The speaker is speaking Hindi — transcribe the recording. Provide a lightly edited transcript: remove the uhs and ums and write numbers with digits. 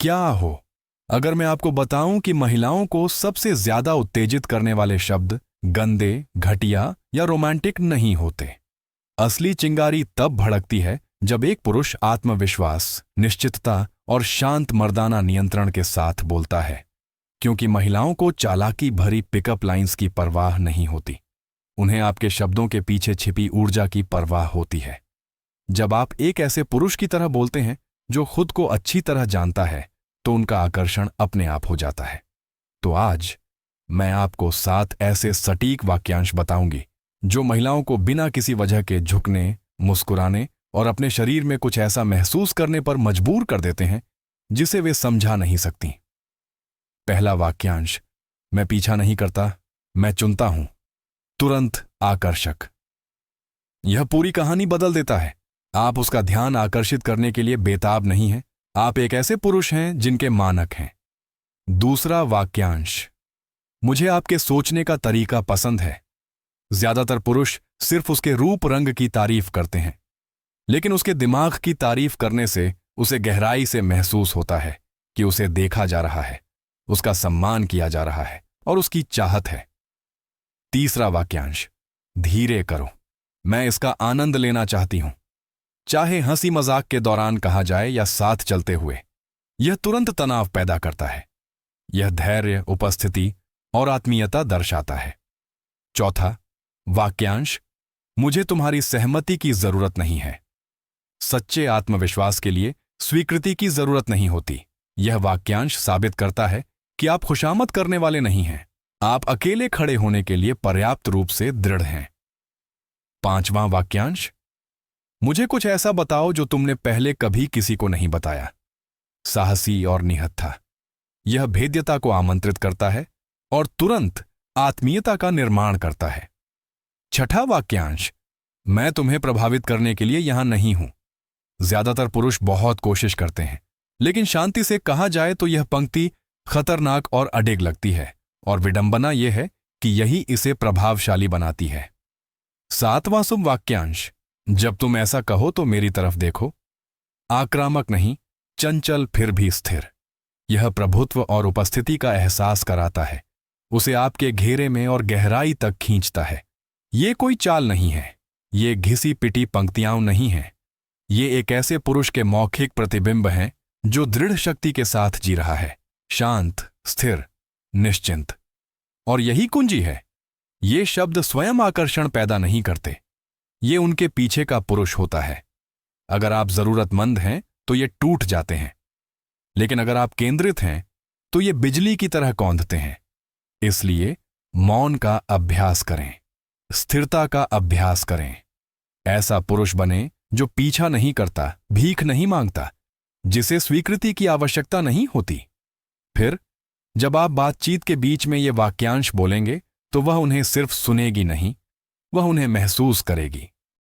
क्या हो अगर मैं आपको बताऊं कि महिलाओं को सबसे ज्यादा उत्तेजित करने वाले शब्द गंदे, घटिया या रोमांटिक नहीं होते। असली चिंगारी तब भड़कती है जब एक पुरुष आत्मविश्वास, निश्चितता और शांत मर्दाना नियंत्रण के साथ बोलता है। क्योंकि महिलाओं को चालाकी भरी पिकअप लाइंस की परवाह नहीं होती, उन्हें आपके शब्दों के पीछे छिपी ऊर्जा की परवाह होती है। जब आप एक ऐसे पुरुष की तरह बोलते हैं जो खुद को अच्छी तरह जानता है, तो उनका आकर्षण अपने आप हो जाता है। तो आज मैं आपको 7 ऐसे सटीक वाक्यांश बताऊंगी जो महिलाओं को बिना किसी वजह के झुकने, मुस्कुराने और अपने शरीर में कुछ ऐसा महसूस करने पर मजबूर कर देते हैं जिसे वे समझा नहीं सकती। पहला वाक्यांश, मैं पीछा नहीं करता, मैं चुनता हूं। तुरंत आकर्षक। यह पूरी कहानी बदल देता है। आप उसका ध्यान आकर्षित करने के लिए बेताब नहीं हैं। आप एक ऐसे पुरुष हैं जिनके मानक हैं। दूसरा वाक्यांश, मुझे आपके सोचने का तरीका पसंद है। ज्यादातर पुरुष सिर्फ उसके रूप रंग की तारीफ करते हैं, लेकिन उसके दिमाग की तारीफ करने से उसे गहराई से महसूस होता है कि उसे देखा जा रहा है, उसका सम्मान किया जा रहा है और उसकी चाहत है। तीसरा वाक्यांश, धीरे करो, मैं इसका आनंद लेना चाहती हूं। चाहे हंसी मजाक के दौरान कहा जाए या साथ चलते हुए, यह तुरंत तनाव पैदा करता है। यह धैर्य, उपस्थिति और आत्मीयता दर्शाता है। चौथा वाक्यांश, मुझे तुम्हारी सहमति की जरूरत नहीं है। सच्चे आत्मविश्वास के लिए स्वीकृति की जरूरत नहीं होती। यह वाक्यांश साबित करता है कि आप खुशामद करने वाले नहीं हैं। आप अकेले खड़े होने के लिए पर्याप्त रूप से दृढ़ हैं। पांचवां वाक्यांश, मुझे कुछ ऐसा बताओ जो तुमने पहले कभी किसी को नहीं बताया। साहसी और निहत्था था। यह भेद्यता को आमंत्रित करता है और तुरंत आत्मीयता का निर्माण करता है। छठा वाक्यांश, मैं तुम्हें प्रभावित करने के लिए यहां नहीं हूं। ज्यादातर पुरुष बहुत कोशिश करते हैं, लेकिन शांति से कहा जाए तो यह पंक्ति खतरनाक और अडेग लगती है, और विडंबना यह है कि यही इसे प्रभावशाली बनाती है। सातवां शुभ वाक्यांश, जब तुम ऐसा कहो तो मेरी तरफ देखो। आक्रामक नहीं, चंचल फिर भी स्थिर। यह प्रभुत्व और उपस्थिति का एहसास कराता है, उसे आपके घेरे में और गहराई तक खींचता है। ये कोई चाल नहीं है, ये घिसी पिटी पंक्तियां नहीं हैं। ये एक ऐसे पुरुष के मौखिक प्रतिबिंब हैं जो दृढ़ शक्ति के साथ जी रहा है, शांत, स्थिर, निश्चिंत। और यही कुंजी है। ये शब्द स्वयं आकर्षण पैदा नहीं करते, ये उनके पीछे का पुरुष होता है। अगर आप जरूरतमंद हैं तो ये टूट जाते हैं, लेकिन अगर आप केंद्रित हैं तो ये बिजली की तरह कौंधते हैं। इसलिए मौन का अभ्यास करें, स्थिरता का अभ्यास करें। ऐसा पुरुष बने जो पीछा नहीं करता, भीख नहीं मांगता, जिसे स्वीकृति की आवश्यकता नहीं होती। फिर जब आप बातचीत के बीच में ये वाक्यांश बोलेंगे तो वह उन्हें सिर्फ सुनेगी नहीं, वह उन्हें महसूस करेगी।